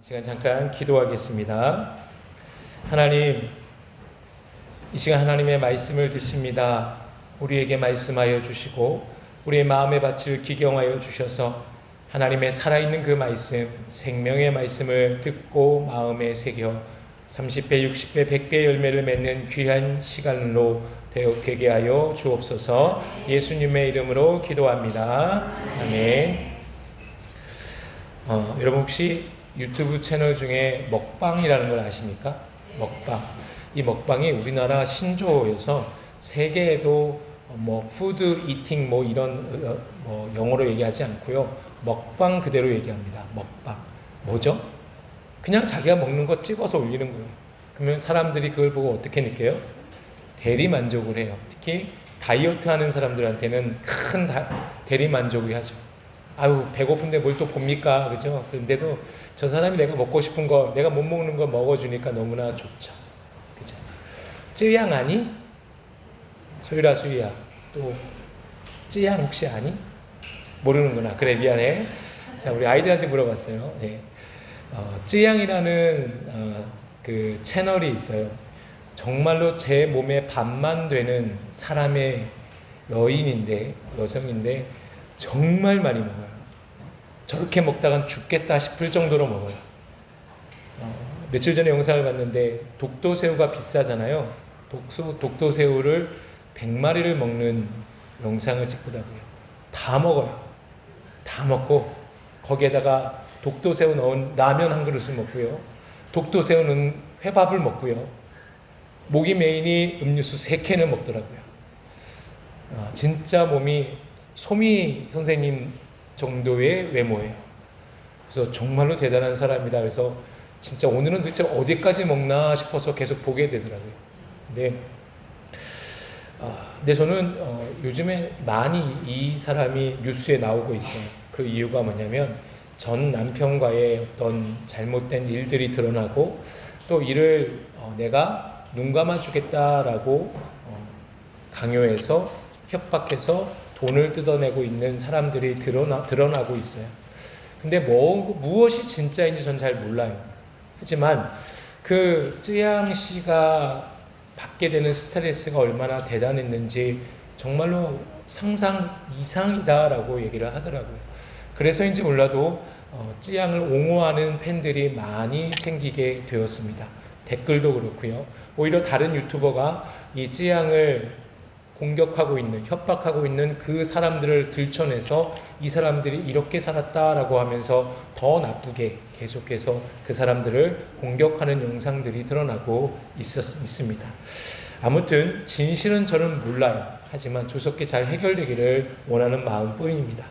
시간 잠깐 기도하겠습니다. 하나님, 이 시간 하나님의 말씀을 듣습니다. 우리에게 말씀하여 주시고 우리의 마음의 밭을 기경하여 주셔서 하나님의 살아있는 그 말씀, 생명의 말씀을 듣고 마음에 새겨 30배, 60배, 100배 열매를 맺는 귀한 시간으로 되게 하여 주옵소서. 예수님의 이름으로 기도합니다. 아멘. 여러분 혹시 유튜브 채널 중에 먹방이라는 걸 아십니까? 먹방. 이 먹방이 우리나라 신조어에서 세계에도 푸드 이팅 이런 영어로 얘기하지 않고요. 먹방 그대로 얘기합니다. 먹방. 뭐죠? 그냥 자기가 먹는 거 찍어서 올리는 거예요. 그러면 사람들이 그걸 보고 어떻게 느껴요? 대리 만족을 해요. 특히 다이어트 하는 사람들한테는 큰 대리 만족을 하죠. 아유, 배고픈데 뭘 또 봅니까? 그죠? 그런데도 저 사람이 내가 먹고 싶은 거, 내가 못 먹는 거 먹어주니까 너무나 좋죠. 그죠? 쯔양 아니? 소유라, 또 쯔양 혹시 아니? 모르는구나. 그래, 미안해. 자, 우리 아이들한테 물어봤어요. 네. 쯔양이라는 그 채널이 있어요. 정말로 제 몸의 반만 되는 사람의 여성인데 정말 많이 먹어요. 저렇게 먹다간 죽겠다 싶을 정도로 먹어요. 며칠 전에 영상을 봤는데 독도새우가 비싸잖아요. 독도새우를 100마리를 먹는 영상을 찍더라고요. 다 먹어요. 다 먹고 거기에다가 독도새우 넣은 라면 한 그릇을 먹고요. 독도새우 넣은 회밥을 먹고요. 모기 메인이 음료수 3캔을 먹더라고요. 진짜 몸이 소미 선생님 정도의 외모예요. 그래서 정말로 대단한 사람이다. 그래서 진짜 오늘은 도대체 어디까지 먹나 싶어서 계속 보게 되더라고요. 근데 저는 요즘에 많이 이 사람이 뉴스에 나오고 있어요. 그 이유가 뭐냐면 전 남편과의 어떤 잘못된 일들이 드러나고 또 이를 내가 눈 감아주겠다라고 강요해서 협박해서 돈을 뜯어내고 있는 사람들이 드러나고 있어요. 근데 무엇이 진짜인지 전 잘 몰라요. 하지만 그 쯔양 씨가 받게 되는 스트레스가 얼마나 대단했는지 정말로 상상 이상이다라고 얘기를 하더라고요. 그래서인지 몰라도 쯔양을 옹호하는 팬들이 많이 생기게 되었습니다. 댓글도 그렇고요. 오히려 다른 유튜버가 이 쯔양을 공격하고 있는, 협박하고 있는 그 사람들을 들춰내서 이 사람들이 이렇게 살았다라고 하면서 더 나쁘게 계속해서 그 사람들을 공격하는 영상들이 드러나고 있습니다. 아무튼 진실은 저는 몰라요. 하지만 조속히 잘 해결되기를 원하는 마음뿐입니다.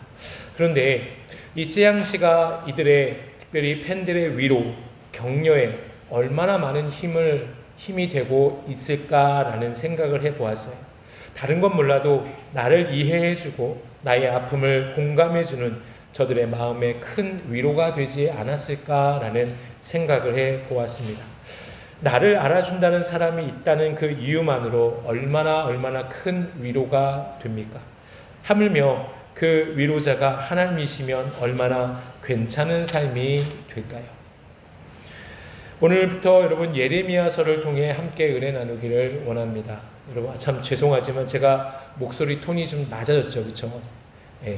그런데 이 쯔양 씨가 이들의 특별히 팬들의 위로, 격려에 얼마나 많은 힘이 되고 있을까라는 생각을 해보았어요. 다른 건 몰라도 나를 이해해주고 나의 아픔을 공감해주는 저들의 마음에 큰 위로가 되지 않았을까라는 생각을 해보았습니다. 나를 알아준다는 사람이 있다는 그 이유만으로 얼마나 큰 위로가 됩니까? 하물며 그 위로자가 하나님이시면 얼마나 괜찮은 삶이 될까요? 오늘부터 여러분 예레미야서를 통해 함께 은혜 나누기를 원합니다. 여러분 참 죄송하지만 제가 목소리 톤이 좀 낮아졌죠, 그렇죠? 예.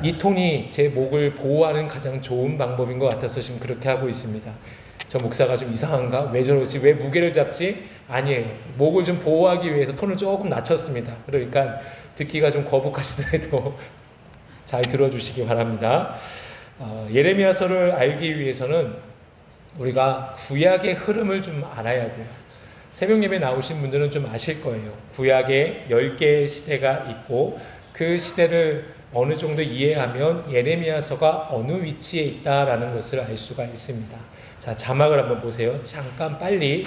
이 톤이 제 목을 보호하는 가장 좋은 방법인 것 같아서 지금 그렇게 하고 있습니다. 저 목사가 좀 이상한가? 왜 저러지? 왜 무게를 잡지? 아니에요. 목을 좀 보호하기 위해서 톤을 조금 낮췄습니다. 그러니까 듣기가 좀 거북하시더라도 잘 들어주시기 바랍니다. 예레미야서를 알기 위해서는 우리가 구약의 흐름을 좀 알아야 돼요. 새벽 예배 나오신 분들은 좀 아실 거예요. 구약에 10개의 시대가 있고 그 시대를 어느 정도 이해하면 예레미야서가 어느 위치에 있다라는 것을 알 수가 있습니다. 자, 자막을 한번 보세요. 잠깐 빨리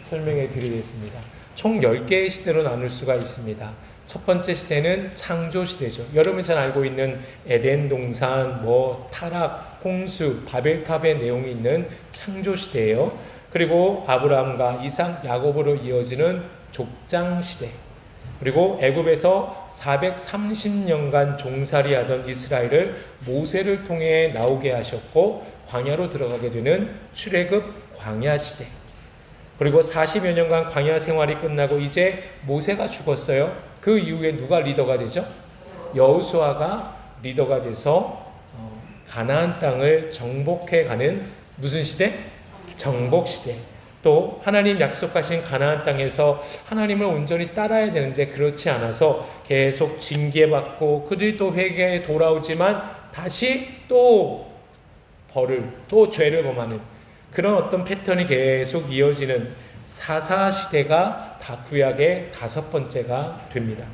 설명해 드리겠습니다. 총 10개의 시대로 나눌 수가 있습니다. 첫 번째 시대는 창조 시대죠. 여러분이 잘 알고 있는 에덴 동산, 타락, 홍수, 바벨탑의 내용이 있는 창조 시대예요. 그리고 아브라함과 이삭, 야곱으로 이어지는 족장 시대. 그리고 애굽에서 430년간 종살이하던 이스라엘을 모세를 통해 나오게 하셨고 광야로 들어가게 되는 출애굽 광야 시대. 그리고 40여 년간 광야 생활이 끝나고 이제 모세가 죽었어요. 그 이후에 누가 리더가 되죠? 여호수아가 리더가 돼서 가나안 땅을 정복해 가는 무슨 시대? 정복 시대. 또 하나님 약속하신 가나안 땅에서 하나님을 온전히 따라야 되는데 그렇지 않아서 계속 징계받고 그들이 또 회개에 돌아오지만 다시 또 벌을 또 죄를 범하는 그런 어떤 패턴이 계속 이어지는 사사시대가 다 구약의 5번째가 됩니다.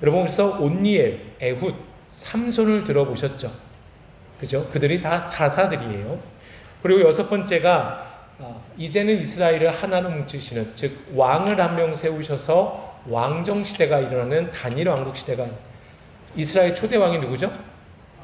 여러분 그래서 온니엘, 에훗, 삼손을 들어보셨죠? 그죠? 그들이 다 사사들이에요. 그리고 6번째가 이제는 이스라엘을 하나로 뭉치시는, 즉 왕을 한 명 세우셔서 왕정시대가 일어나는 단일 왕국시대가. 이스라엘 초대 왕이 누구죠?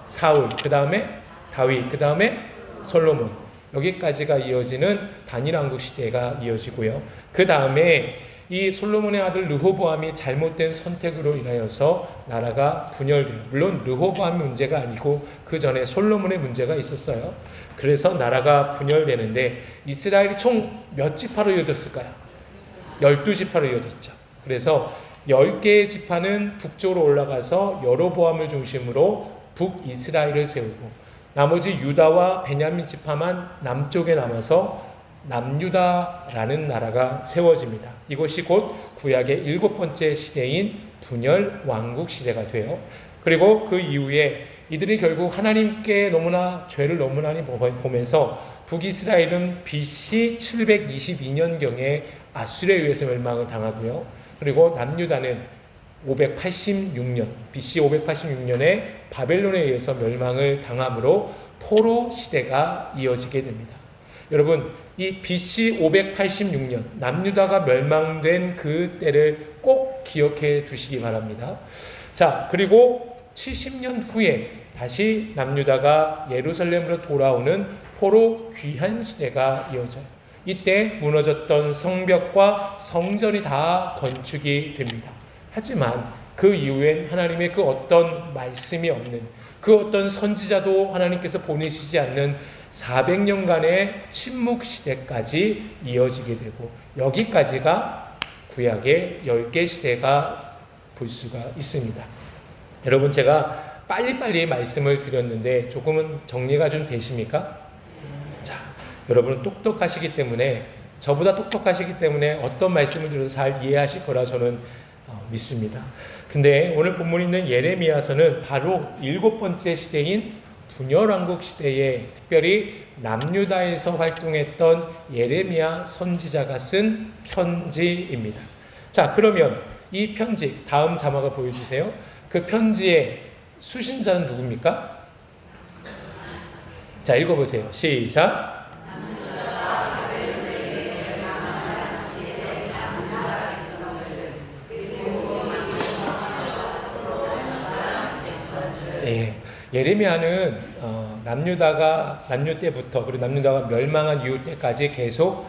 사울, 그 다음에 다윗, 그 다음에 솔로몬. 여기까지가 이어지는 단일 왕국시대가 이어지고요. 그 다음에 이 솔로몬의 아들 르호보암이 잘못된 선택으로 인하여서 나라가 분열돼요. 물론 르호보암의 문제가 아니고 그 전에 솔로몬의 문제가 있었어요. 그래서 나라가 분열되는데 이스라엘이 총 몇 지파로 이어졌을까요? 12지파로 이어졌죠. 그래서 10개의 지파는 북쪽으로 올라가서 여로보암을 중심으로 북이스라엘을 세우고 나머지 유다와 베냐민 지파만 남쪽에 남아서 남유다라는 나라가 세워집니다. 이것이 곧 구약의 7번째 시대인 분열 왕국 시대가 돼요. 그리고 그 이후에 이들이 결국 하나님께 너무나 죄를 너무 많이 보면서 북이스라엘은 BC 722년경에 아수르에 의해서 멸망을 당하고요. 그리고 남유다는 586년 BC 586년에 바벨론에 의해서 멸망을 당함으로 포로 시대가 이어지게 됩니다. 여러분 이 BC 586년 남유다가 멸망된 그 때를 꼭 기억해 두시기 바랍니다. 자, 그리고 70년 후에 다시 남유다가 예루살렘으로 돌아오는 포로 귀환 시대가 이어져요. 이때 무너졌던 성벽과 성전이 다 건축이 됩니다. 하지만 그 이후엔 하나님의 그 어떤 말씀이 없는, 그 어떤 선지자도 하나님께서 보내시지 않는 400년간의 침묵 시대까지 이어지게 되고 여기까지가 구약의 10개 시대가 볼 수가 있습니다. 여러분 제가 빨리빨리 말씀을 드렸는데 조금은 정리가 좀 되십니까? 자, 여러분은 똑똑하시기 때문에 저보다 똑똑하시기 때문에 어떤 말씀을 들어도 잘 이해하실 거라 저는 믿습니다. 근데 오늘 본문에 있는 예레미야서는 바로 7번째 시대인 분열왕국 시대에 특별히 남유다에서 활동했던 예레미야 선지자가 쓴 편지입니다. 자, 그러면 이 편지 다음 자막을 보여주세요. 그 편지의 수신자는 누굽니까? 자, 읽어보세요. 시작. 예, 예레미야는 남유다가 남유 때부터 그리고 남유다가 멸망한 이후 때까지 계속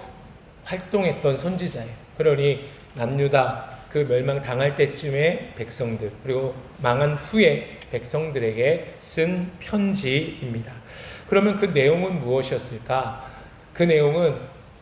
활동했던 선지자예요. 그러니 남유다 그 멸망 당할 때쯤에 백성들 그리고 망한 후에 백성들에게 쓴 편지입니다. 그러면 그 내용은 무엇이었을까? 그 내용은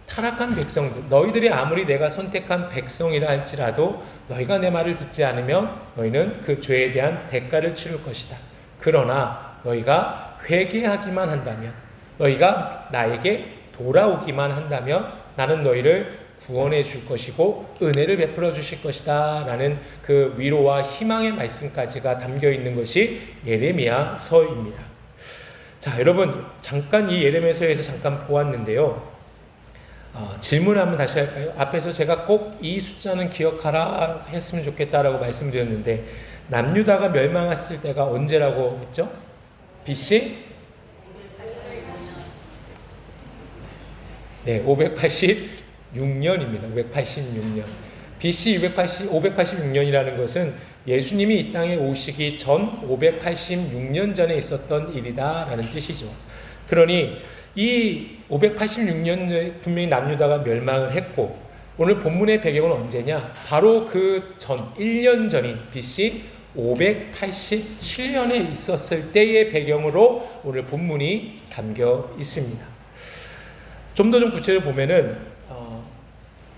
타락한 백성들, 너희들이 아무리 내가 선택한 백성이라 할지라도 너희가 내 말을 듣지 않으면 너희는 그 죄에 대한 대가를 치를 것이다. 그러나 너희가 회개하기만 한다면, 너희가 나에게 돌아오기만 한다면 나는 너희를 구원해 줄 것이고 은혜를 베풀어 주실 것이다 라는 그 위로와 희망의 말씀까지가 담겨 있는 것이 예레미야서입니다. 자, 여러분 잠깐 이 예레미야서에서 잠깐 보았는데요. 질문을 한번 다시 할까요? 앞에서 제가 꼭 이 숫자는 기억하라 했으면 좋겠다라고 말씀드렸는데 남유다가 멸망했을 때가 언제라고 했죠? BC? 네, 586년입니다. 586년. BC 586년이라는 것은 예수님이 이 땅에 오시기 전 586년 전에 있었던 일이다라는 뜻이죠. 그러니 이 586년에 분명히 남유다가 멸망을 했고 오늘 본문의 배경은 언제냐? 바로 그 전 1년 전인 BC 587년에 있었을 때의 배경으로 오늘 본문이 담겨 있습니다. 좀 더 구체적으로 보면은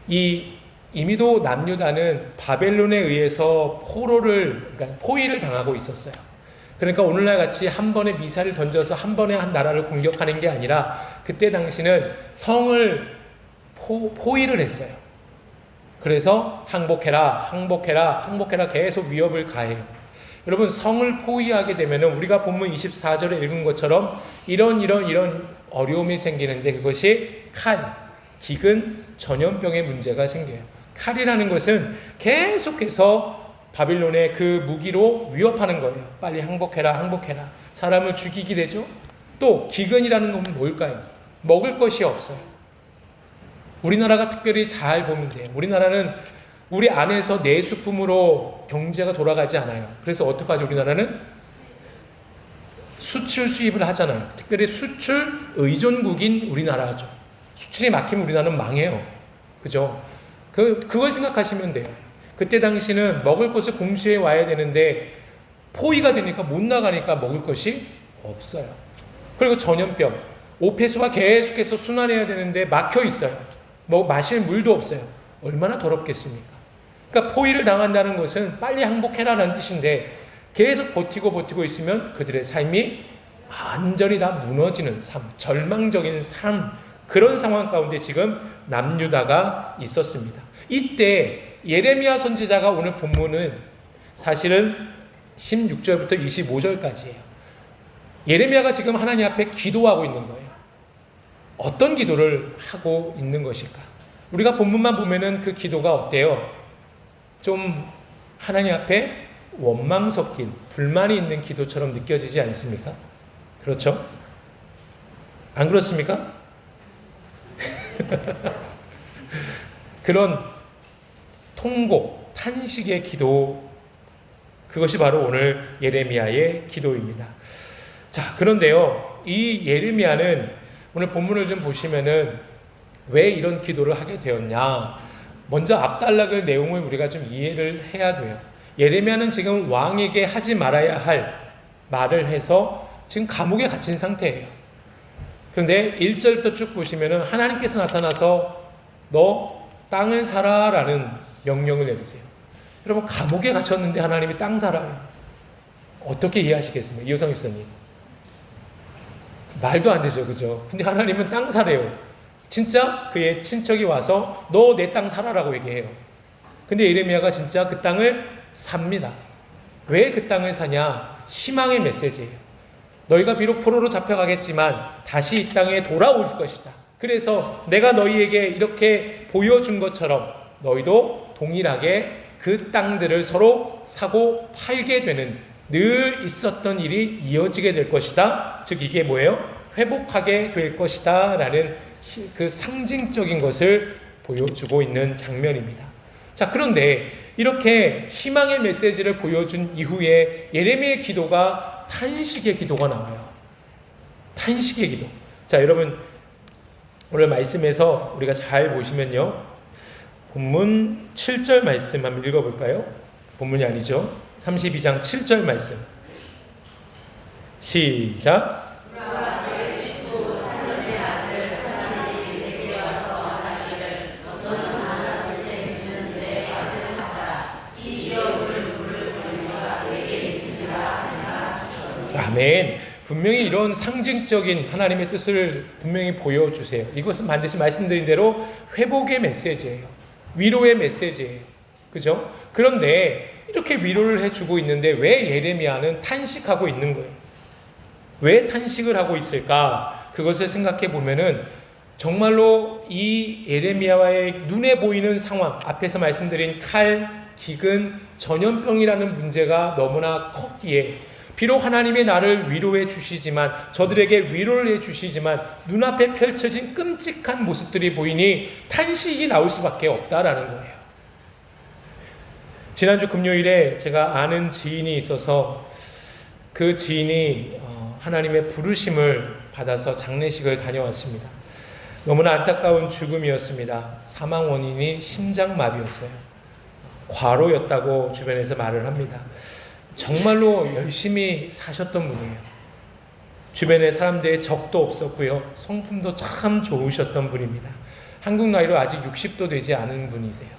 이 이미도 남유다는 바벨론에 의해서 그러니까 포위를 당하고 있었어요. 그러니까 오늘날 같이 한 번에 미사를 던져서 한 번에 한 나라를 공격하는 게 아니라 그때 당시는 성을 포위를 했어요. 그래서 항복해라 계속 위협을 가해요. 여러분, 성을 포위하게 되면 우리가 본문 24절에 읽은 것처럼 이런 어려움이 생기는데 그것이 칼, 기근, 전염병의 문제가 생겨요. 칼이라는 것은 계속해서 바빌론의 그 무기로 위협하는 거예요. 빨리 항복해라. 사람을 죽이게 되죠. 또 기근이라는 건 뭘까요? 먹을 것이 없어요. 우리나라가 특별히 잘 보면 돼요. 우리나라는 우리 안에서 내수품으로 경제가 돌아가지 않아요. 그래서 어떡하죠? 우리나라는 수출 수입을 하잖아요. 특별히 수출 의존국인 우리나라죠. 수출이 막히면 우리나라는 망해요. 그죠? 그걸 생각하시면 돼요. 그때 당시는 먹을 것을 공수해 와야 되는데 포위가 되니까 못 나가니까 먹을 것이 없어요. 그리고 전염병, 오폐수가 계속해서 순환해야 되는데 막혀 있어요. 마실 물도 없어요. 얼마나 더럽겠습니까? 그러니까 포위를 당한다는 것은 빨리 항복해라라는 뜻인데 계속 버티고 있으면 그들의 삶이 완전히 다 무너지는 삶, 절망적인 삶, 그런 상황 가운데 지금 남유다가 있었습니다. 이때 예레미야 선지자가 오늘 본문은 사실은 16절부터 25절까지예요. 예레미야가 지금 하나님 앞에 기도하고 있는 거예요. 어떤 기도를 하고 있는 것일까? 우리가 본문만 보면은 그 기도가 어때요? 좀 하나님 앞에 원망 섞인 불만이 있는 기도처럼 느껴지지 않습니까? 그렇죠? 안 그렇습니까? 그런 통곡, 탄식의 기도, 그것이 바로 오늘 예레미야의 기도입니다. 자, 그런데요, 이 예레미야는 오늘 본문을 좀 보시면은 왜 이런 기도를 하게 되었냐? 먼저 앞달락의 내용을 우리가 좀 이해를 해야 돼요. 예레미야는 지금 왕에게 하지 말아야 할 말을 해서 지금 감옥에 갇힌 상태예요. 그런데 1절부터 쭉 보시면은 하나님께서 나타나서 너 땅을 사라 라는 명령을 내리세요. 여러분, 감옥에 갇혔는데 하나님이 땅 사라요. 어떻게 이해하시겠습니까? 이호상 교수님. 말도 안 되죠. 그죠? 근데 하나님은 땅 사래요. 진짜 그의 친척이 와서 너 내 땅 사라라고 얘기해요. 근데 예레미야가 진짜 그 땅을 삽니다. 왜 그 땅을 사냐? 희망의 메시지예요. 너희가 비록 포로로 잡혀가겠지만 다시 이 땅에 돌아올 것이다. 그래서 내가 너희에게 이렇게 보여준 것처럼 너희도 동일하게 그 땅들을 서로 사고 팔게 되는 늘 있었던 일이 이어지게 될 것이다. 즉 이게 뭐예요? 회복하게 될 것이다 라는 그 상징적인 것을 보여주고 있는 장면입니다. 자, 그런데 이렇게 희망의 메시지를 보여준 이후에 예레미야의 기도가 탄식의 기도가 나와요. 탄식의 기도. 자, 여러분 오늘 말씀에서 우리가 잘 보시면요, 본문 7절 말씀 한번 읽어볼까요? 본문이 아니죠. 32장 7절 말씀. 시작. 아멘. 분명히 이런 상징적인 하나님의 뜻을 분명히 보여주세요. 이것은 반드시 말씀드린 대로 회복의 메시지예요. 위로의 메시지예요. 그죠? 그런데 이렇게 위로를 해주고 있는데 왜 예레미야는 탄식하고 있는 거예요? 왜 탄식을 하고 있을까? 그것을 생각해 보면은 정말로 이 예레미야의 눈에 보이는 상황, 앞에서 말씀드린 칼, 기근, 전염병이라는 문제가 너무나 컸기에 비록 하나님이 나를 위로해 주시지만, 저들에게 위로를 해 주시지만 눈앞에 펼쳐진 끔찍한 모습들이 보이니 탄식이 나올 수밖에 없다라는 거예요. 지난주 금요일에 제가 아는 지인이 있어서 그 지인이 하나님의 부르심을 받아서 장례식을 다녀왔습니다. 너무나 안타까운 죽음이었습니다. 사망 원인이 심장마비였어요. 과로였다고 주변에서 말을 합니다. 정말로 열심히 사셨던 분이에요. 주변에 사람들의 적도 없었고요. 성품도 참 좋으셨던 분입니다. 한국 나이로 아직 60도 되지 않은 분이세요.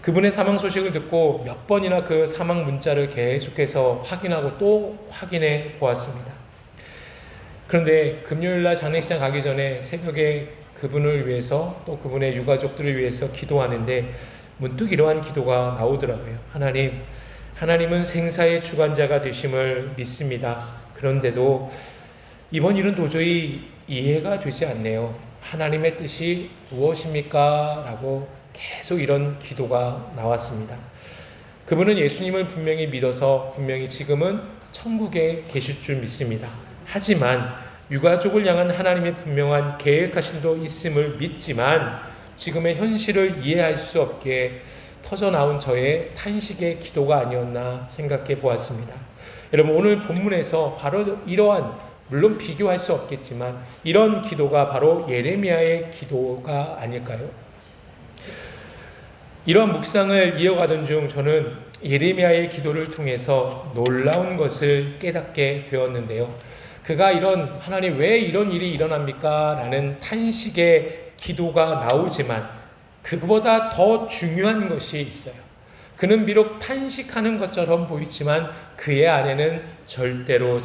그분의 사망 소식을 듣고 몇 번이나 그 사망 문자를 계속해서 확인하고 또 확인해 보았습니다. 그런데 금요일날 장례식장 가기 전에 새벽에 그분을 위해서 또 그분의 유가족들을 위해서 기도하는데 문득 이러한 기도가 나오더라고요. 하나님은 생사의 주관자가 되심을 믿습니다. 그런데도 이번 일은 도저히 이해가 되지 않네요. 하나님의 뜻이 무엇입니까? 라고 계속 이런 기도가 나왔습니다. 그분은 예수님을 분명히 믿어서 분명히 지금은 천국에 계실 줄 믿습니다. 하지만 유가족을 향한 하나님의 분명한 계획하심도 있음을 믿지만 지금의 현실을 이해할 수 없게 터져나온 저의 탄식의 기도가 아니었나 생각해 보았습니다. 여러분, 오늘 본문에서 바로 이러한, 물론 비교할 수 없겠지만 이런 기도가 바로 예레미야의 기도가 아닐까요? 이러한 묵상을 이어가던 중 저는 예레미야의 기도를 통해서 놀라운 것을 깨닫게 되었는데요. 그가 하나님 왜 이런 일이 일어납니까? 라는 탄식의 기도가 나오지만 그보다 더 중요한 것이 있어요. 그는 비록 탄식하는 것처럼 보이지만 그의 안에는 절대로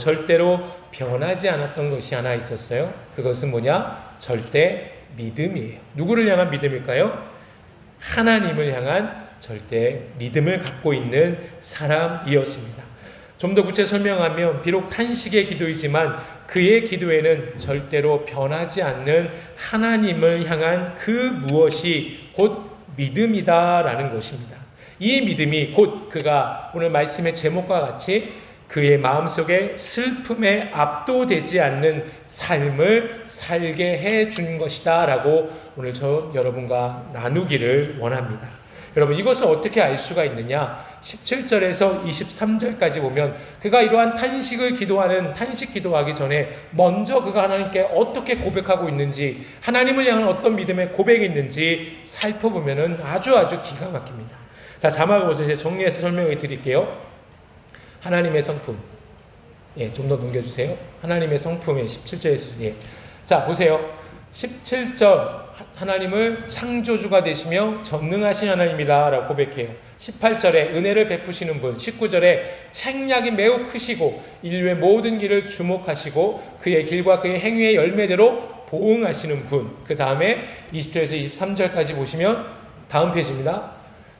변하지 않았던 것이 하나 있었어요. 그것은 뭐냐? 절대 믿음이에요. 누구를 향한 믿음일까요? 하나님을 향한 절대 믿음을 갖고 있는 사람이었습니다. 좀 더 구체 설명하면 비록 탄식의 기도이지만 그의 기도에는 절대로 변하지 않는 하나님을 향한 그 무엇이 곧 믿음이다라는 것입니다. 이 믿음이 곧 그가 오늘 말씀의 제목과 같이 그의 마음속에 슬픔에 압도되지 않는 삶을 살게 해준 것이다 라고 오늘 저 여러분과 나누기를 원합니다. 여러분, 이것을 어떻게 알 수가 있느냐? 17절에서 23절까지 보면 그가 이러한 탄식 기도하기 전에 먼저 그가 하나님께 어떻게 고백하고 있는지, 하나님을 향한 어떤 믿음의 고백이 있는지 살펴보면 아주 기가 막힙니다. 자, 자막을 보세요. 정리해서 설명해 드릴게요. 하나님의 성품. 좀 더 넘겨주세요. 하나님의 성품의 17절에서. 자, 보세요. 17절. 하나님을 창조주가 되시며 전능하신 하나님이다 라고 고백해요. 18절에 은혜를 베푸시는 분, 19절에 책략이 매우 크시고 인류의 모든 길을 주목하시고 그의 길과 그의 행위의 열매대로 보응하시는 분. 그 다음에 20절에서 23절까지 보시면 다음 페이지입니다.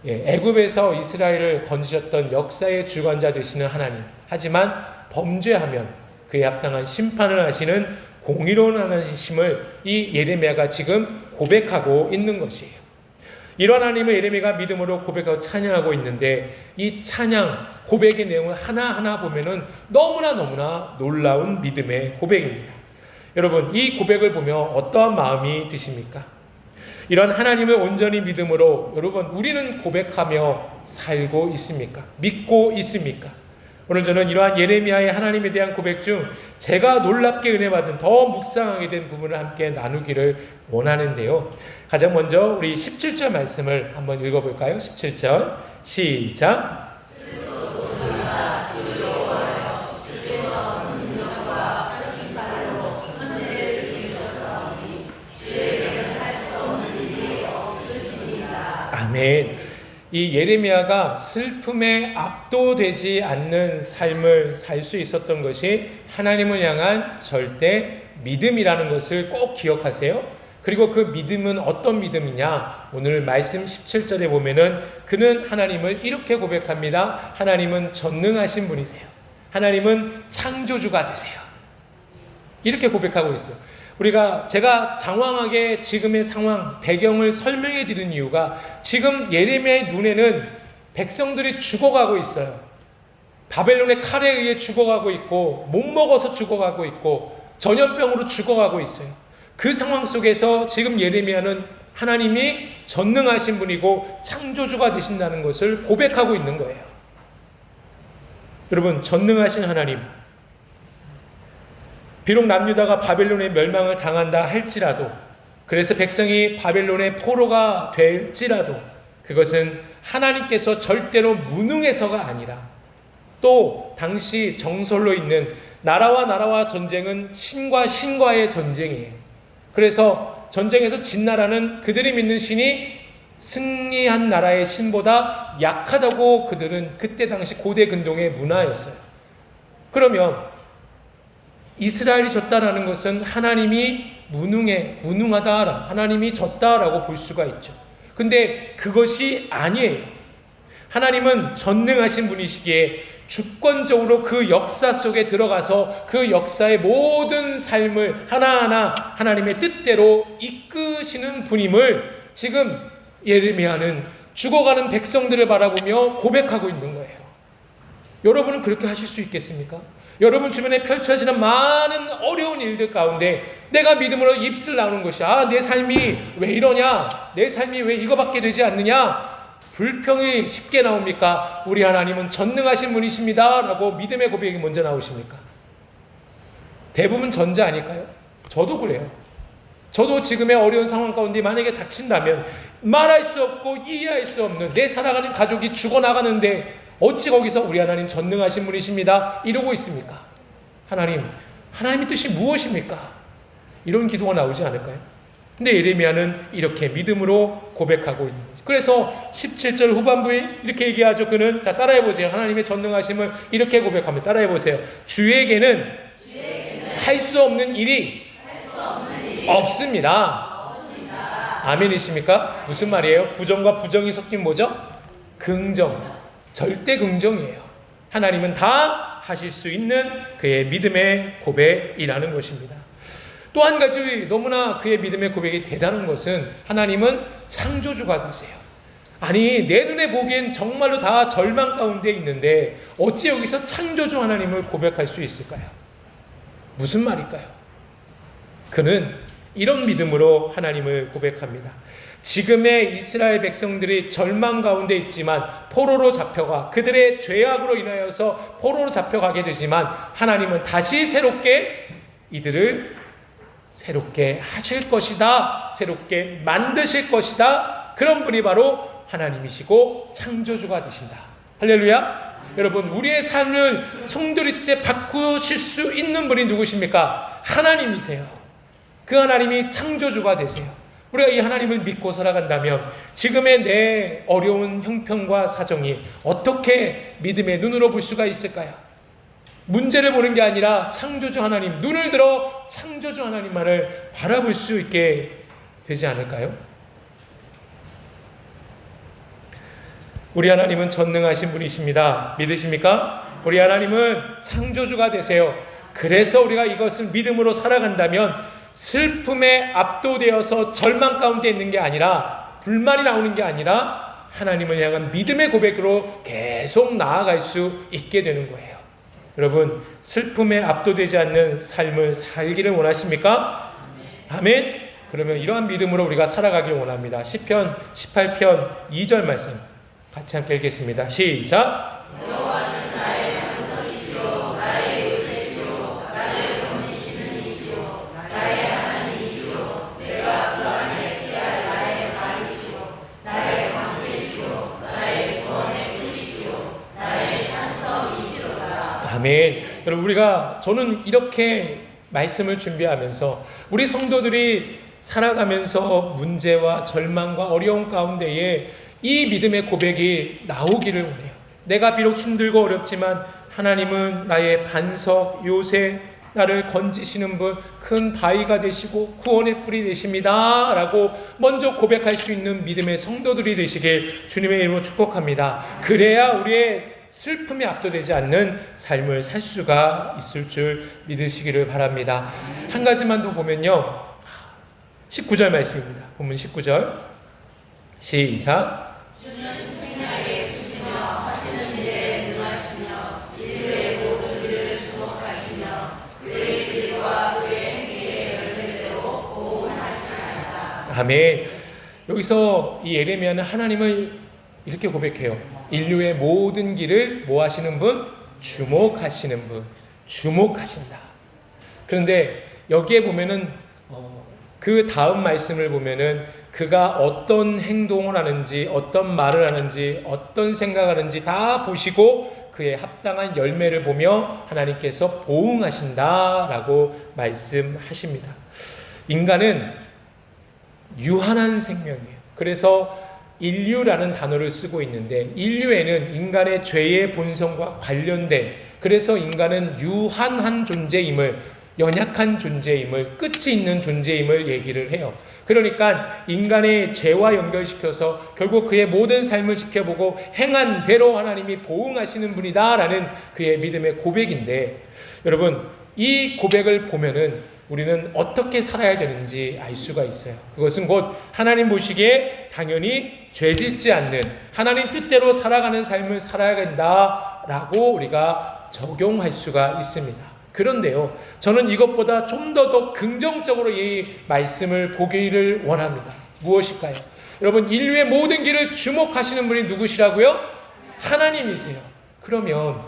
애굽에서 이스라엘을 건지셨던 역사의 주관자 되시는 하나님. 하지만 범죄하면 그에 합당한 심판을 하시는 공의로운 하나님을 이 예레미야가 지금 고백하고 있는 것이에요. 이런 하나님을 예레미야가 믿음으로 고백하고 찬양하고 있는데 이 찬양, 고백의 내용을 하나하나 보면은 너무나 놀라운 믿음의 고백입니다. 여러분, 이 고백을 보며 어떠한 마음이 드십니까? 이런 하나님을 온전히 믿음으로 여러분, 우리는 고백하며 살고 있습니까? 믿고 있습니까? 오늘 저는 이러한 예레미야의 하나님에 대한 고백 중 제가 놀랍게 은혜받은 더 묵상하게 된 부분을 함께 나누기를 원하는데요. 가장 먼저 우리 17절 말씀을 한번 읽어볼까요? 17절 시작. 아멘. 이 예레미야가 슬픔에 압도되지 않는 삶을 살 수 있었던 것이 하나님을 향한 절대 믿음이라는 것을 꼭 기억하세요. 그리고 그 믿음은 어떤 믿음이냐? 오늘 말씀 17절에 보면은 그는 하나님을 이렇게 고백합니다. 하나님은 전능하신 분이세요. 하나님은 창조주가 되세요. 이렇게 고백하고 있어요. 제가 장황하게 지금의 상황, 배경을 설명해 드리는 이유가 지금 예레미야의 눈에는 백성들이 죽어가고 있어요. 바벨론의 칼에 의해 죽어가고 있고, 못 먹어서 죽어가고 있고, 전염병으로 죽어가고 있어요. 그 상황 속에서 지금 예레미야는 하나님이 전능하신 분이고 창조주가 되신다는 것을 고백하고 있는 거예요. 여러분, 전능하신 하나님, 비록 남유다가 바벨론의 멸망을 당한다 할지라도, 그래서 백성이 바벨론의 포로가 될지라도 그것은 하나님께서 절대로 무능해서가 아니라 또 당시 정설로 있는 나라와 나라와 전쟁은 신과 신과의 전쟁이에요. 그래서 전쟁에서 진 나라는 그들이 믿는 신이 승리한 나라의 신보다 약하다고 그들은 그때 당시 고대 근동의 문화였어요. 그러면 이스라엘이 졌다라는 것은 하나님이 무능하다, 하나님이 졌다라고 볼 수가 있죠. 근데 그것이 아니에요. 하나님은 전능하신 분이시기에 주권적으로 그 역사 속에 들어가서 그 역사의 모든 삶을 하나하나 하나님의 뜻대로 이끄시는 분임을 지금 예레미야는 죽어가는 백성들을 바라보며 고백하고 있는 거예요. 여러분은 그렇게 하실 수 있겠습니까? 여러분 주변에 펼쳐지는 많은 어려운 일들 가운데 내가 믿음으로 입술 나오는 것이 내 삶이 왜 이러냐? 내 삶이 왜 이거밖에 되지 않느냐? 불평이 쉽게 나옵니까? 우리 하나님은 전능하신 분이십니다 라고 믿음의 고백이 먼저 나오십니까? 대부분 전자 아닐까요? 저도 그래요. 저도 지금의 어려운 상황 가운데 만약에 닥친다면 말할 수 없고 이해할 수 없는 내 살아가는 가족이 죽어나가는데 어찌 거기서 우리 하나님 전능하신 분이십니다 이러고 있습니까? 하나님의 뜻이 무엇입니까? 이런 기도가 나오지 않을까요? 근데 예레미야는 이렇게 믿음으로 고백하고 있는 거죠. 그래서 17절 후반부에 이렇게 얘기하죠. 그는 따라해보세요. 하나님의 전능하심을 이렇게 고백합니다. 따라해보세요. 주에게는 할 수 없는 일이 없습니다. 아멘이십니까? 무슨 말이에요? 부정과 부정이 섞인 뭐죠? 긍정. 절대 긍정이에요. 하나님은 다 하실 수 있는 그의 믿음의 고백이라는 것입니다. 또 한 가지 너무나 그의 믿음의 고백이 대단한 것은 하나님은 창조주가 되세요. 아니 내 눈에 보기엔 정말로 다 절망 가운데 있는데 어찌 여기서 창조주 하나님을 고백할 수 있을까요? 무슨 말일까요? 그는 이런 믿음으로 하나님을 고백합니다. 지금의 이스라엘 백성들이 절망 가운데 있지만 포로로 잡혀가 그들의 죄악으로 인하여서 포로로 잡혀가게 되지만 하나님은 다시 새롭게 이들을 새롭게 하실 것이다, 새롭게 만드실 것이다. 그런 분이 바로 하나님이시고 창조주가 되신다. 할렐루야. 여러분 우리의 삶을 송두리째 바꾸실 수 있는 분이 누구십니까? 하나님이세요. 그 하나님이 창조주가 되세요. 우리가 이 하나님을 믿고 살아간다면 지금의 내 어려운 형편과 사정이 어떻게 믿음의 눈으로 볼 수가 있을까요? 문제를 보는 게 아니라 창조주 하나님, 눈을 들어 창조주 하나님만을 바라볼 수 있게 되지 않을까요? 우리 하나님은 전능하신 분이십니다. 믿으십니까? 우리 하나님은 창조주가 되세요. 그래서 우리가 이것을 믿음으로 살아간다면 슬픔에 압도되어서 절망 가운데 있는 게 아니라 불만이 나오는 게 아니라 하나님을 향한 믿음의 고백으로 계속 나아갈 수 있게 되는 거예요. 여러분 슬픔에 압도되지 않는 삶을 살기를 원하십니까? 아멘. 그러면 이러한 믿음으로 우리가 살아가길 원합니다. 시편 18편 2절 말씀 같이 함께 읽겠습니다. 시작. 여호와는 나의 반석이시오 나의 요새시오 나를 건지시는 이시오 나의 하나님이시오 내가 그 안에 피할 나의 말이시오 나의 광대시오 나의 구원의 뿌리시오 나의 산성이시로다. 아멘. 여러분 저는 이렇게 말씀을 준비하면서 우리 성도들이 살아가면서 문제와 절망과 어려움 가운데에 이 믿음의 고백이 나오기를 원해요. 내가 비록 힘들고 어렵지만 하나님은 나의 반석, 요새, 나를 건지시는 분, 큰 바위가 되시고 구원의 풀이 되십니다 라고 먼저 고백할 수 있는 믿음의 성도들이 되시길 주님의 이름으로 축복합니다. 그래야 우리의 슬픔에 압도되지 않는 삶을 살 수가 있을 줄 믿으시기를 바랍니다. 한 가지만 더 보면요, 19절 말씀입니다. 본문 19절 시작. 주는 생명에 주시며 하시는 일에 능하시며 인류의 모든 일을 주목하시며 그의 길과 그의 행위의 열매대로 보호하시나이다. 아멘. 여기서 이 예레미야는 하나님을 이렇게 고백해요. 인류의 모든 길을 뭐 하시는 분? 주목하시는 분. 주목하신다. 그런데 여기에 보면은 그 다음 말씀을 보면은 그가 어떤 행동을 하는지, 어떤 말을 하는지, 어떤 생각을 하는지 다 보시고 그 그의 합당한 열매를 보며 하나님께서 보응하신다라고 말씀하십니다. 인간은 유한한 생명이에요. 그래서 인류라는 단어를 쓰고 있는데 인류에는 인간의 죄의 본성과 관련된, 그래서 인간은 유한한 존재임을, 연약한 존재임을, 끝이 있는 존재임을 얘기를 해요. 그러니까 인간의 죄와 연결시켜서 결국 그의 모든 삶을 지켜보고 행한 대로 하나님이 보응하시는 분이다라는 그의 믿음의 고백인데, 여러분 이 고백을 보면은 우리는 어떻게 살아야 되는지 알 수가 있어요. 그것은 곧 하나님 보시기에 당연히 죄짓지 않는 하나님 뜻대로 살아가는 삶을 살아야 된다라고 우리가 적용할 수가 있습니다. 그런데요, 저는 이것보다 좀 더 긍정적으로 이 말씀을 보기를 원합니다. 무엇일까요? 여러분, 인류의 모든 길을 주목하시는 분이 누구시라고요? 하나님이세요. 그러면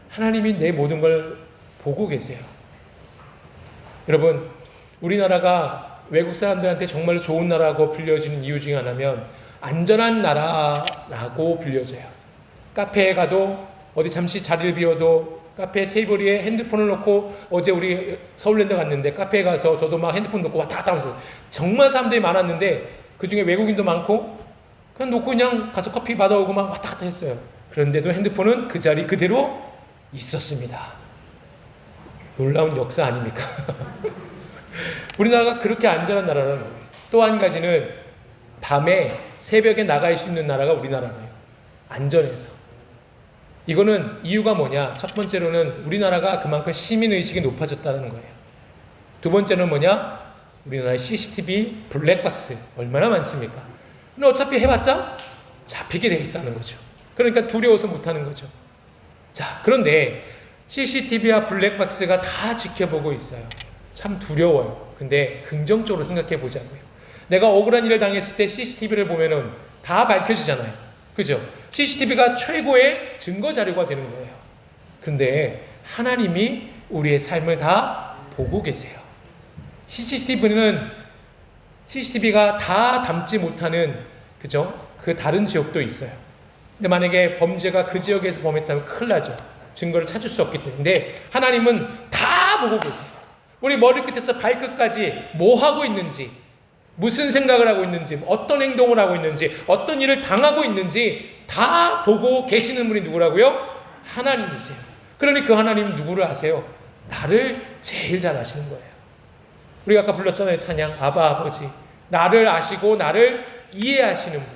하나님이 내 모든 걸 보고 계세요. 여러분, 우리나라가 외국 사람들한테 정말로 좋은 나라라고 불려지는 이유 중에 하나면 안전한 나라라고 불려져요. 카페에 가도 어디 잠시 자리를 비워도 카페 테이블 위에 핸드폰을 놓고, 어제 우리 서울랜드 갔는데 카페에 가서 저도 막 핸드폰 놓고 왔다 갔다 하면서 정말 사람들이 많았는데 그중에 외국인도 많고 그냥 놓고 그냥 가서 커피 받아오고 막 왔다 갔다 했어요. 그런데도 핸드폰은 그 자리 그대로 있었습니다. 놀라운 역사 아닙니까? 우리나라가 그렇게 안전한 나라라는 거예요. 또 한 가지는 밤에 새벽에 나갈 수 있는 나라가 우리나라예요. 안전해서. 이거는 이유가 뭐냐? 첫 번째로는 우리나라가 그만큼 시민의식이 높아졌다는 거예요. 두 번째는 뭐냐? 우리나라의 CCTV 블랙박스 얼마나 많습니까? 근데 어차피 해봤자 잡히게 돼 있다는 거죠. 그러니까 두려워서 못하는 거죠. 자, 그런데 CCTV와 블랙박스가 다 지켜보고 있어요. 참 두려워요. 근데 긍정적으로 생각해 보자고요. 내가 억울한 일을 당했을 때 CCTV를 보면은 다 밝혀지잖아요. 그죠? CCTV가 최고의 증거 자료가 되는 거예요. 근데 하나님이 우리의 삶을 다 보고 계세요. CCTV가 다 담지 못하는, 그죠? 그 다른 지역도 있어요. 근데 만약에 범죄가 그 지역에서 범했다면 큰일 나죠. 증거를 찾을 수 없기 때문에. 근데 하나님은 다 보고 계세요. 우리 머리끝에서 발끝까지 뭐 하고 있는지, 무슨 생각을 하고 있는지, 어떤 행동을 하고 있는지, 어떤 일을 당하고 있는지 다 보고 계시는 분이 누구라고요? 하나님이세요. 그러니 그 하나님은 누구를 아세요? 나를 제일 잘 아시는 거예요. 우리가 아까 불렀잖아요. 찬양, 아바 아버지. 나를 아시고 나를 이해하시는 분.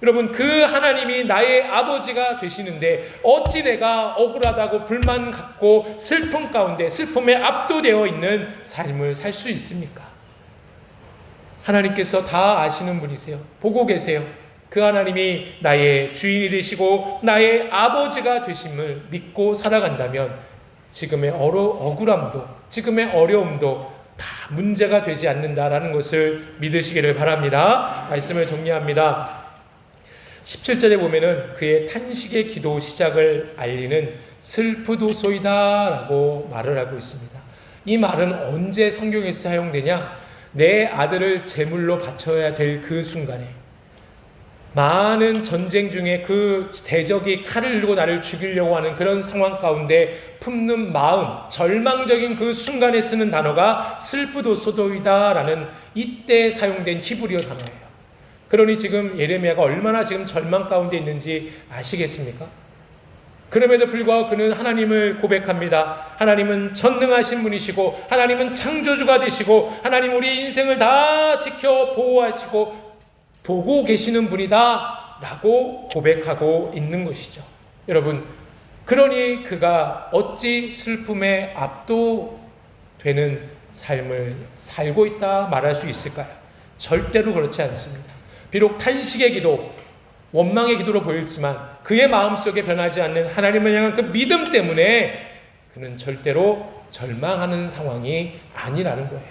여러분, 그 하나님이 나의 아버지가 되시는데 어찌 내가 억울하다고 불만 갖고 슬픔 가운데, 슬픔에 압도되어 있는 삶을 살 수 있습니까? 하나님께서 다 아시는 분이세요. 보고 계세요. 그 하나님이 나의 주인이 되시고 나의 아버지가 되심을 믿고 살아간다면 지금의 억울함도, 지금의 어려움도 다 문제가 되지 않는다라는 것을 믿으시기를 바랍니다. 말씀을 정리합니다. 17절에 보면은 그의 탄식의 기도 시작을 알리는 슬프도소이다 라고 말을 하고 있습니다. 이 말은 언제 성경에서 사용되냐? 내 아들을 제물로 바쳐야 될 그 순간에, 많은 전쟁 중에 그 대적이 칼을 들고 나를 죽이려고 하는 그런 상황 가운데 품는 마음, 절망적인 그 순간에 쓰는 단어가 슬프도소이다 라는 이때 사용된 히브리어 단어예요. 그러니 지금 예레미야가 얼마나 지금 절망 가운데 있는지 아시겠습니까? 그럼에도 불구하고 그는 하나님을 고백합니다. 하나님은 전능하신 분이시고 하나님은 창조주가 되시고 하나님 우리 인생을 다 지켜 보호하시고 보고 계시는 분이다 라고 고백하고 있는 것이죠. 여러분, 그러니 그가 어찌 슬픔에 압도되는 삶을 살고 있다 말할 수 있을까요? 절대로 그렇지 않습니다. 비록 탄식의 기도, 원망의 기도로 보일지만 그의 마음속에 변하지 않는 하나님을 향한 그 믿음 때문에 그는 절대로 절망하는 상황이 아니라는 거예요.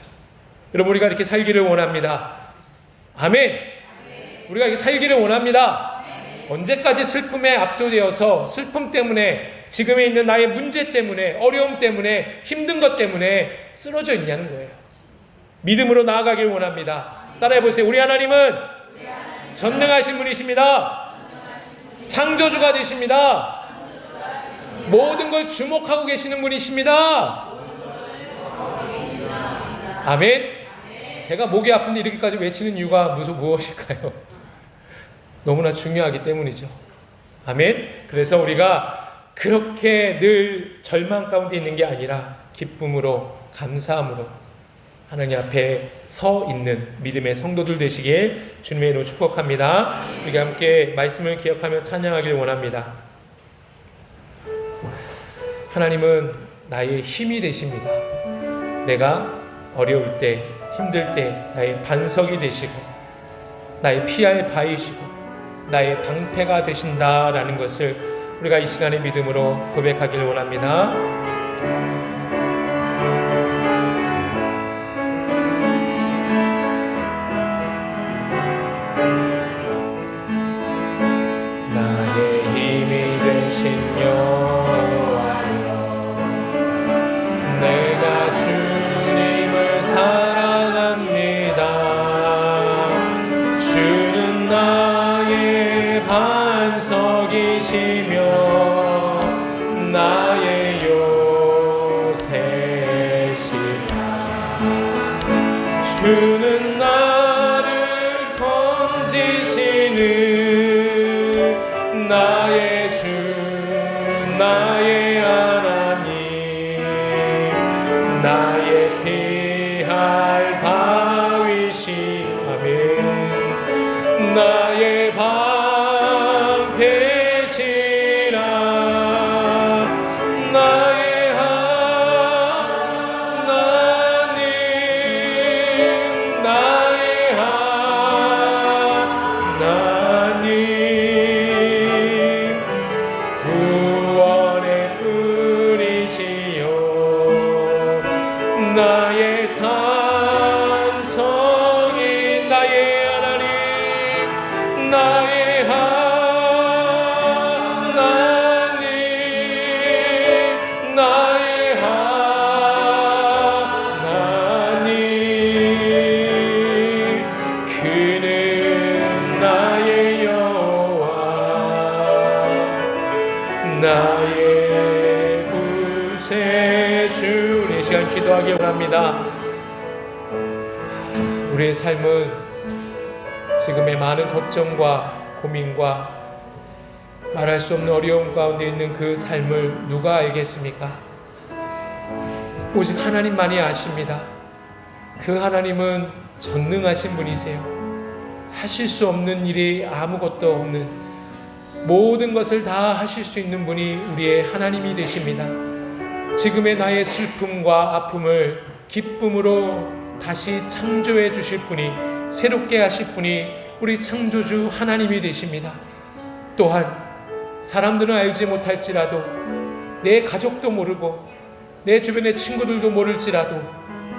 여러분, 우리가 이렇게 살기를 원합니다. 아멘. 우리가 이렇게 살기를 원합니다. 언제까지 슬픔에 압도되어서 슬픔 때문에, 지금에 있는 나의 문제 때문에, 어려움 때문에, 힘든 것 때문에 쓰러져 있냐는 거예요. 믿음으로 나아가길 원합니다. 따라해 보세요. 우리 하나님은 전능하신 분이십니다. 창조주가 되십니다. 모든 걸 주목하고 계시는 분이십니다. 아멘. 제가 목이 아픈데 이렇게까지 외치는 이유가 무엇일까요? 너무나 중요하기 때문이죠. 아멘. 그래서 우리가 그렇게 늘 절망 가운데 있는 게 아니라 기쁨으로, 감사함으로 하나님 앞에 서 있는 믿음의 성도들 되시길 주님의 이름으로 축복합니다. 우리가 함께 말씀을 기억하며 찬양하길 원합니다. 하나님은 나의 힘이 되십니다. 내가 어려울 때, 힘들 때 나의 반석이 되시고 나의 피할 바위시고 나의 방패가 되신다라는 것을 우리가 이 시간에 믿음으로 고백하길 원합니다. 나의 힘이 되신 여호와여, 내가 주님을 사랑합니다. 주는 나의 반석이시며 나의 요새시라. 주는 나를 건지시는 나의 주, 나의 하나님, 나의 피할 바위시라면 나의 방패시라. 나의 하나님, 나의 하나님, 구원의 뿌리시여 나의 산성인 나의 하나님, 나의 하나님, 나의 하나님, 그는 나의 여호와, 나의 구세주. 우리 시간 기도하기 원합니다. 우리의 삶은 지금의 많은 걱정과 고민과 말할 수 없는 어려움 가운데 있는 그 삶을 누가 알겠습니까? 오직 하나님만이 아십니다. 그 하나님은 전능하신 분이세요. 하실 수 없는 일이 아무것도 없는, 모든 것을 다 하실 수 있는 분이 우리의 하나님이 되십니다. 지금의 나의 슬픔과 아픔을 기쁨으로 다시 창조해 주실 분이, 새롭게 하실 분이 우리 창조주 하나님이 되십니다. 또한 사람들은 알지 못할지라도, 내 가족도 모르고 내 주변의 친구들도 모를지라도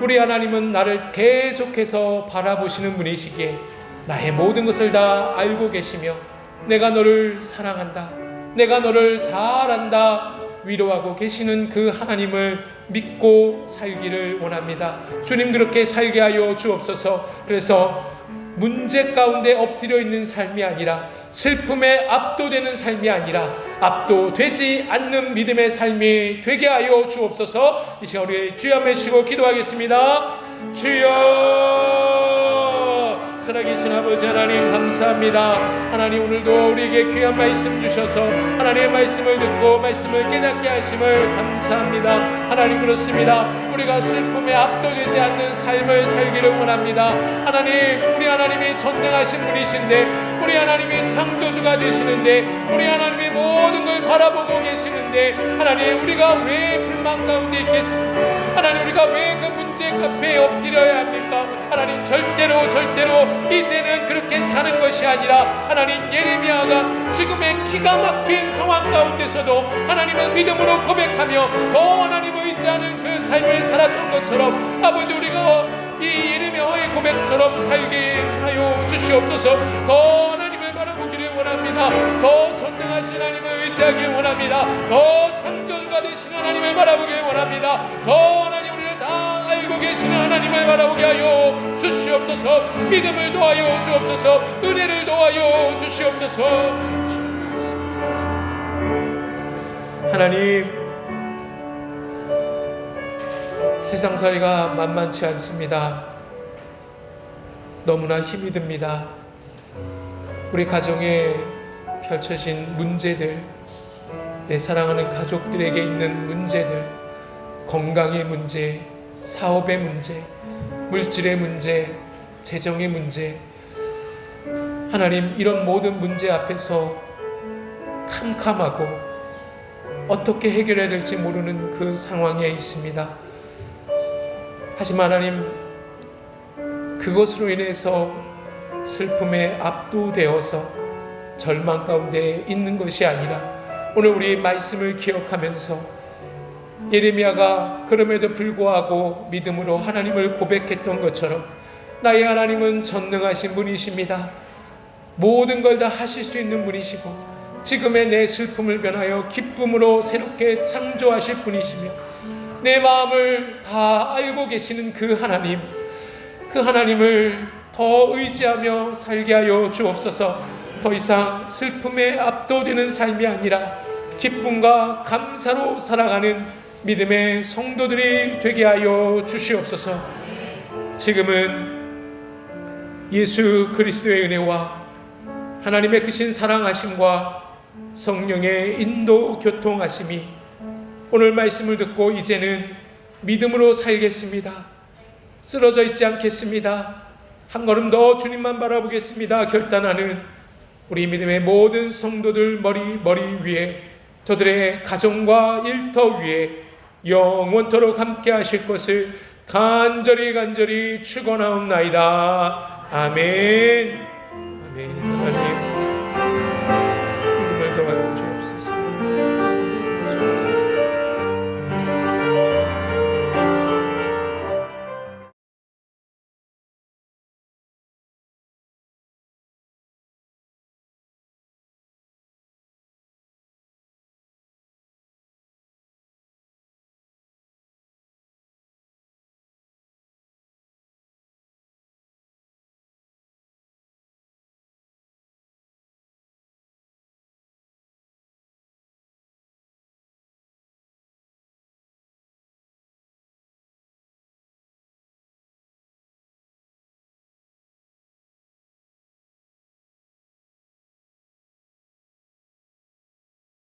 우리 하나님은 나를 계속해서 바라보시는 분이시기에 나의 모든 것을 다 알고 계시며 내가 너를 사랑한다, 내가 너를 잘 안다 위로하고 계시는 그 하나님을 믿고 살기를 원합니다. 주님, 그렇게 살게 하여 주옵소서. 그래서 문제 가운데 엎드려 있는 삶이 아니라, 슬픔에 압도되는 삶이 아니라 압도되지 않는 믿음의 삶이 되게 하여 주옵소서. 이 시간 우리 주여 한번 외치고 기도하겠습니다. 주여, 살아계신 아버지 하나님 감사합니다. 하나님, 오늘도 우리에게 귀한 말씀 주셔서 하나님의 말씀을 듣고 말씀을 깨닫게 하심을 감사합니다. 하나님, 그렇습니다. 우리가 슬픔에 압도되지 않는 삶을 살기를 원합니다. 하나님, 우리 하나님이 전능하신 분이신데, 우리 하나님이 창조주가 되시는데, 우리 하나님이 모든 걸 바라보고 계시는데, 하나님, 우리가 왜 불만 가운데 있겠습니까? 하나님, 우리가 왜 그 문제 앞에 엎드려야 합니까? 하나님, 절대로 이제는 그렇게 사는 것이 아니라, 하나님, 예레미야가 지금의 기가 막힌 상황 가운데서도 하나님은 믿음으로 고백하며 더 하나님을 의지하는 그 삶을 살았던 것처럼, 아버지, 우리가 이 예레미야의 고백처럼 살게 하여 주시옵소서. 더 하나님을 바라보기를 원합니다. 더 전능하신 하나님을 의지하길 원합니다. 더 창조주가 되시는 하나님을 바라보길 원합니다. 더 하나님, 우리를 다 알고 계시는 하나님을 바라보게 하여 주시옵소서. 믿음을 도하여 주옵소서. 은혜를 도하여 주시옵소서. 하나님, 세상살이가 만만치 않습니다. 너무나 힘이 듭니다. 우리 가정에 펼쳐진 문제들, 내 사랑하는 가족들에게 있는 문제들, 건강의 문제, 사업의 문제, 물질의 문제, 재정의 문제, 하나님, 이런 모든 문제 앞에서 캄캄하고 어떻게 해결해야 될지 모르는 그 상황에 있습니다. 하지만 하나님, 그것으로 인해서 슬픔에 압도되어서 절망 가운데 있는 것이 아니라 오늘 우리 말씀을 기억하면서 예레미야가 그럼에도 불구하고 믿음으로 하나님을 고백했던 것처럼 나의 하나님은 전능하신 분이십니다. 모든 걸 다 하실 수 있는 분이시고 지금의 내 슬픔을 변하여 기쁨으로 새롭게 창조하실 분이시며 내 마음을 다 알고 계시는 그 하나님, 그 하나님을 더 의지하며 살게 하여 주옵소서. 더 이상 슬픔에 압도되는 삶이 아니라 기쁨과 감사로 살아가는 믿음의 성도들이 되게 하여 주시옵소서. 지금은 예수 그리스도의 은혜와 하나님의 크신 사랑하심과 성령의 인도 교통하심이 오늘 말씀을 듣고 이제는 믿음으로 살겠습니다. 쓰러져 있지 않겠습니다. 한 걸음 더 주님만 바라보겠습니다. 결단하는 우리 믿음의 모든 성도들 머리 위에, 저들의 가정과 일터 위에 영원토록 함께 하실 것을 간절히 축원하옵나이다. 아멘. 아멘. 하나님.